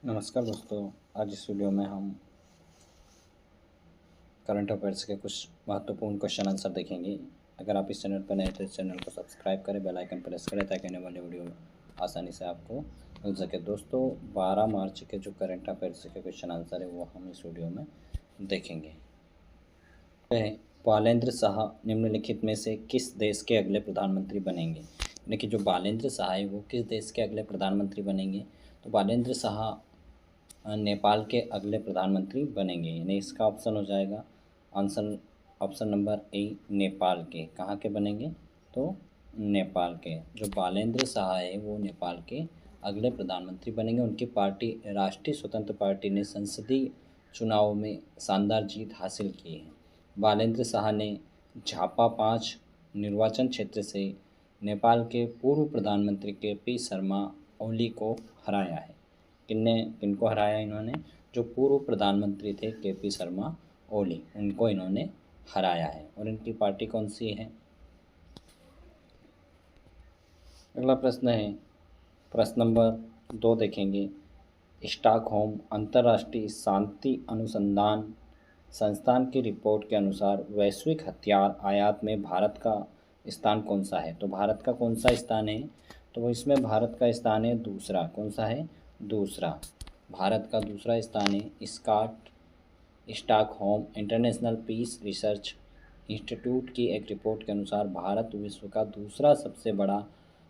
नमस्कार दोस्तों। आज इस वीडियो में हम करंट अफेयर्स के कुछ महत्वपूर्ण क्वेश्चन आंसर देखेंगे। अगर आप इस चैनल पर नए हैं तो इस चैनल को सब्सक्राइब करें, बेल आइकन प्रेस करें ताकि आने वाले वीडियो आसानी से आपको मिल सके। दोस्तों 12 मार्च के जो करंट अफेयर्स के क्वेश्चन आंसर है वो हम इस वीडियो में देखेंगे। बालेंद्र शाह निम्नलिखित में से किस देश के अगले प्रधानमंत्री बनेंगे? यानी कि जो बालेंद्र शाह है वो किस देश के अगले प्रधानमंत्री बनेंगे? तो बालेंद्र शाह नेपाल के अगले प्रधानमंत्री बनेंगे। यानी इसका ऑप्शन हो जाएगा answer option number A, Nepal के। कहाँ के बनेंगे? तो नेपाल के। जो बालेंद्र शाह है वो नेपाल के अगले प्रधानमंत्री बनेंगे। उनकी पार्टी राष्ट्रीय स्वतंत्र पार्टी ने संसदीय चुनाव में शानदार जीत हासिल की है। बालेंद्र शाह ने झापा 5 निर्वाचन क्षेत्र से नेपाल के पूर्व प्रधानमंत्री के.पी. शर्मा ओली को हराया है। किनको हराया इन्होंने? जो पूर्व प्रधानमंत्री थे के.पी. शर्मा ओली, उनको इन्होंने हराया है। और इनकी पार्टी कौन सी है? अगला प्रश्न है प्रश्न नंबर 2 देखेंगे। स्टॉकहोम अंतर्राष्ट्रीय शांति अनुसंधान संस्थान की रिपोर्ट के अनुसार वैश्विक हथियार आयात में भारत का स्थान कौन सा है? तो भारत का कौन सा स्थान है? तो इसमें भारत का स्थान है दूसरा। कौन सा है? दूसरा। भारत का दूसरा स्थान है Stockholm International Peace Research Institute की एक रिपोर्ट के अनुसार भारत विश्व का दूसरा सबसे बड़ा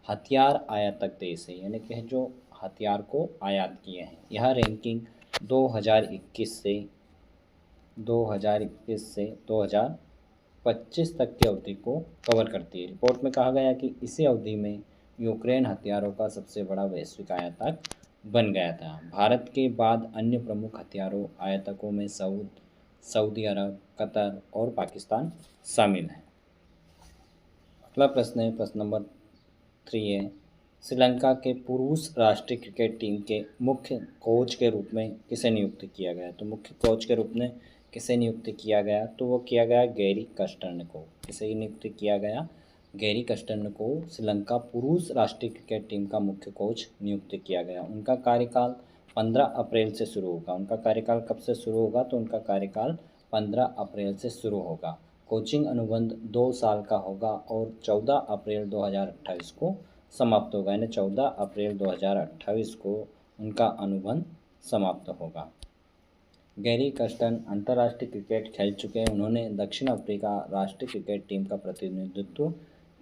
हथियार आयातक देश है। यानी कि जो हथियार को आयात किए हैं। यह रैंकिंग 2021 से 2025 तक की अवधि को कवर करती है। रिपोर्ट में कहा गया कि इसी अवधि में यूक्रेन हथियारों का सबसे बड़ा वैश्विक आयातक बन गया था। भारत के बाद अन्य प्रमुख हथियारों आयातकों में सऊदी अरब, कतर और पाकिस्तान शामिल हैं। अगला प्रश्न है प्रश्न नंबर 3 है। श्रीलंका के पुरुष राष्ट्रीय क्रिकेट टीम के मुख्य कोच के रूप में किसे नियुक्त किया गया? तो मुख्य कोच के रूप में किसे नियुक्त किया गया? तो वो किया गया गैरी कस्टर्न को। किसे नियुक्त किया गया? गैरी कस्टर्न को श्रीलंका पुरुष राष्ट्रीय क्रिकेट टीम का मुख्य कोच नियुक्त किया गया। उनका कार्यकाल 15 अप्रैल से शुरू होगा। उनका कार्यकाल कब से शुरू होगा? तो उनका कार्यकाल 15 अप्रैल से शुरू होगा। कोचिंग अनुबंध 2 साल का होगा और 14 अप्रैल 2028 को समाप्त होगा। यानी 14 अप्रैल 2028 को उनका अनुबंध समाप्त होगा। गैरी कस्टन अंतर्राष्ट्रीय क्रिकेट खेल चुके हैं। उन्होंने दक्षिण अफ्रीका राष्ट्रीय क्रिकेट टीम का प्रतिनिधित्व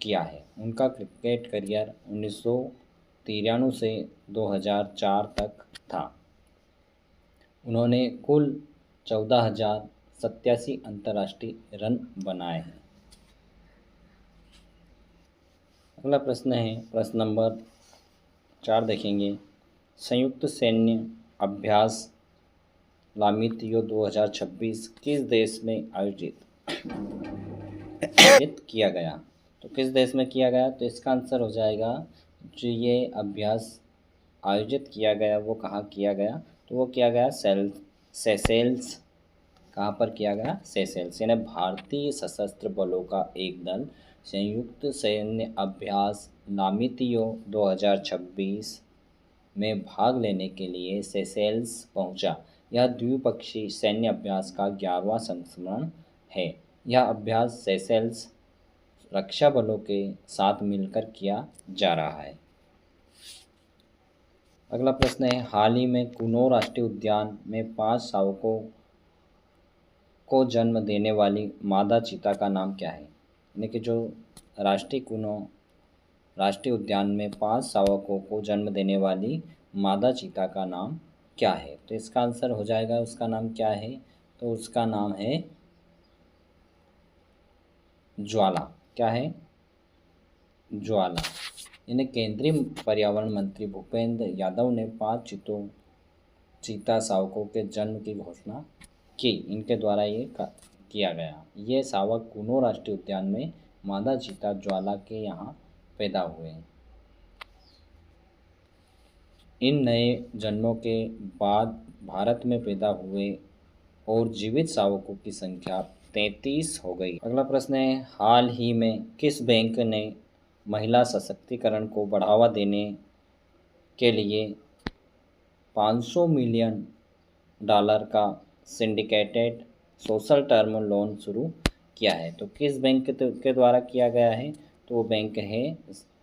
किया है। उनका क्रिकेट करियर 1993 से 2004 तक था। उन्होंने कुल 14,087 अंतर्राष्ट्रीय रन बनाए हैं। अगला प्रश्न है प्रश्न नंबर 4 देखेंगे। संयुक्त सैन्य अभ्यास लामितियो 2026 किस देश में आयोजित किया गया? तो किस देश में किया गया? तो इसका आंसर हो जाएगा जो ये अभ्यास आयोजित किया गया वो कहाँ किया गया? तो वो किया गया सेशेल्स। कहाँ पर किया गया? सेशेल्स। यानी भारतीय सशस्त्र बलों का एक दल संयुक्त सैन्य अभ्यास नामितियो 2026 में भाग लेने के लिए सेशेल्स पहुंचा। यह द्विपक्षीय सैन्य अभ्यास का 11वां संस्करण है। यह अभ्यास सेशेल्स रक्षा बलों के साथ मिलकर किया जा रहा है। अगला प्रश्न है। हाल ही में कुनो राष्ट्रीय उद्यान में 5 शावकों को जन्म देने वाली मादा चीता का नाम क्या है? यानी कि जो कुनो राष्ट्रीय उद्यान में 5 शावकों को जन्म देने वाली मादा चीता का नाम क्या है? तो इसका आंसर हो जाएगा उसका नाम क्या है? तो उसका नाम है ज्वाला। क्या है? ज्वाला। यानी केंद्रीय पर्यावरण मंत्री भूपेंद्र यादव ने 5 चीता शावकों के जन्म की घोषणा की। इनके द्वारा ये किया गया। ये शावक कुनो राष्ट्रीय उद्यान में मादा चीता ज्वाला के यहाँ पैदा हुए। इन नए जन्मों के बाद भारत में पैदा हुए और जीवित शावकों की संख्या 33 हो गई। अगला प्रश्न है। हाल ही में किस बैंक ने महिला सशक्तिकरण को बढ़ावा देने के लिए 500 मिलियन डॉलर का सिंडिकेटेड सोशल टर्म लोन शुरू किया है। तो किस बैंक के द्वारा किया गया है? तो वो बैंक है,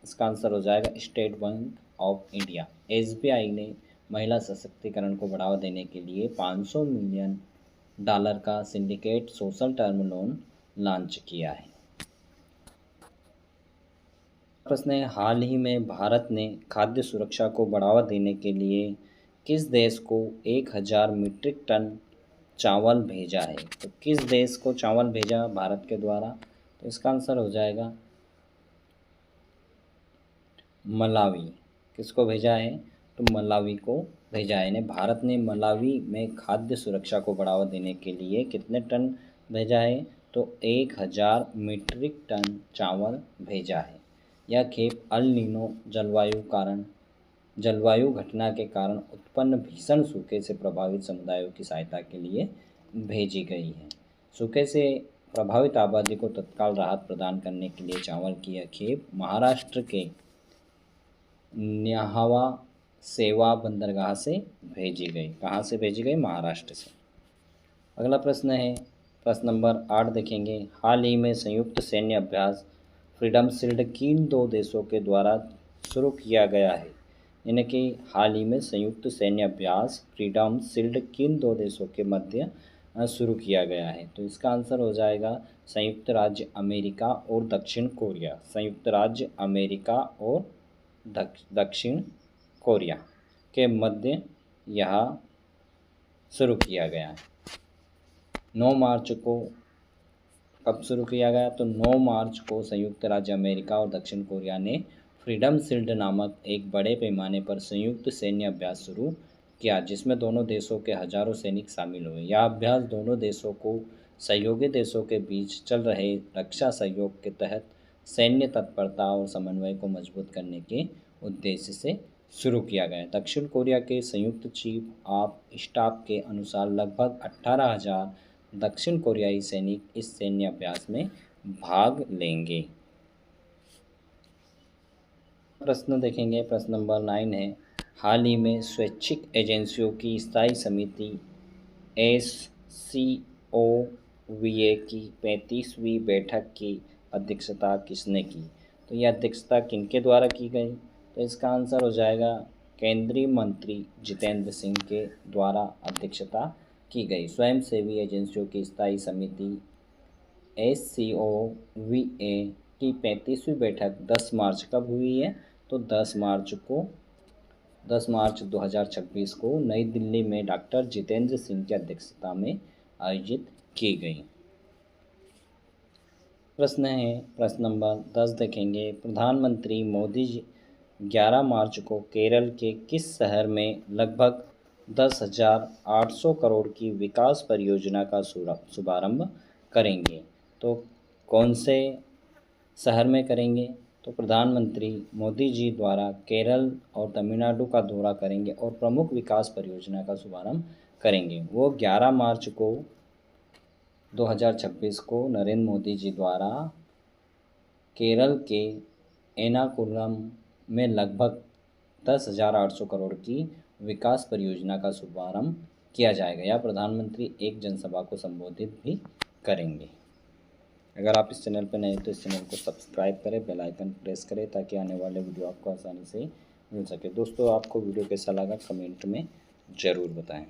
इसका आंसर हो जाएगा state bank of India. SBI ने महिला सशक्तिकरण को बढ़ावा देने के लिए 500 मिलियन डॉलर का syndicate social term loan launch किया है। प्रश्न है, हाल ही में भारत ने खाद्य सुरक्षा को बढ़ावा देने के लिए किस देश को 1000 मीट्रिक टन चावल भेजा है? तो किस देश को चावल भेजा भारत के द्वारा? तो इसका आंसर हो जाएगा मलावी। किसको भेजा है? तो मलावी को भेजा है। यानी भारत ने मलावी में खाद्य सुरक्षा को बढ़ावा देने के लिए कितने टन भेजा है? तो 1000 मीट्रिक टन चावल भेजा है। यह खेप अल नीनो जलवायु घटना के कारण उत्पन्न भीषण सूखे से प्रभावित समुदायों की सहायता के लिए भेजी गई है। सूखे से प्रभावित आबादी को तत्काल राहत प्रदान करने के लिए चावल की यह खेप महाराष्ट्र के न्याहावा सेवा बंदरगाह से भेजी गई। कहाँ से भेजी गई? महाराष्ट्र से। अगला प्रश्न है, प्रश्न नंबर 8 देखेंगे। हाल ही में संयुक्त सैन्य अभ्यास फ्रीडम शील्ड किन 2 देशों के द्वारा शुरू किया गया है? यानी कि हाल ही में संयुक्त सैन्य अभ्यास फ्रीडम शील्ड किन 2 देशों के मध्य शुरू किया गया है? तो इसका आंसर हो जाएगा संयुक्त राज्य अमेरिका और दक्षिण कोरिया। संयुक्त राज्य अमेरिका और दक्षिण कोरिया के मध्य यह शुरू किया गया है। 9 मार्च को कब शुरू किया गया? तो 9 मार्च को संयुक्त राज्य अमेरिका और दक्षिण कोरिया ने फ्रीडम शील्ड नामक एक बड़े पैमाने पर संयुक्त सैन्य अभ्यास शुरू किया, जिसमें दोनों देशों के हजारों सैनिक शामिल हुए। यह अभ्यास दोनों देशों को सहयोगी देशों के बीच चल रहे रक्षा सहयोग के तहत सैन्य तत्परता और समन्वय को मजबूत करने के उद्देश्य से शुरू किया गया। दक्षिण कोरिया के संयुक्त चीफ ऑफ स्टाफ के अनुसार लगभग 18,000 दक्षिण कोरियाई सैनिक इस सैन्य अभ्यास में भाग लेंगे। प्रश्न देखेंगे, प्रश्न नंबर 9 है। हाल ही में स्वैच्छिक एजेंसियों की स्थायी समिति SCOVA की 35वीं बैठक की अध्यक्षता किसने की? तो यह अध्यक्षता किनके द्वारा की गई? तो इसका आंसर हो जाएगा केंद्रीय मंत्री जितेंद्र सिंह के द्वारा अध्यक्षता की गई। स्वयंसेवी एजेंसियों की स्थायी समिति SCOVA की 35वीं बैठक 10 मार्च कब हुई है? तो 10 मार्च 2026 को नई दिल्ली में डॉक्टर जितेंद्र सिंह की अध्यक्षता में आयोजित की गई। प्रश्न है, प्रश्न नंबर 10 देखेंगे। प्रधानमंत्री मोदी जी 11 मार्च को केरल के किस शहर में लगभग 10,800 करोड़ की विकास परियोजना का शुभारंभ करेंगे? तो कौन से शहर में करेंगे? तो प्रधानमंत्री मोदी जी द्वारा केरल और तमिलनाडु का दौरा करेंगे और प्रमुख विकास परियोजना का शुभारंभ करेंगे। वो 11 मार्च को 2026 को नरेंद्र मोदी जी द्वारा केरल के एर्नाकुलम में लगभग 10,800 करोड़ की विकास परियोजना का शुभारंभ किया जाएगा। या प्रधानमंत्री एक जनसभा को संबोधित भी करेंगे। अगर आप इस चैनल पर नए हैं तो इस चैनल को सब्सक्राइब करें, बेल आइकन प्रेस करें ताकि आने वाले वीडियो आपको आसानी से मिल सके। दोस्तों, आपको वीडियो कैसा लगा कमेंट में ज़रूर बताएं।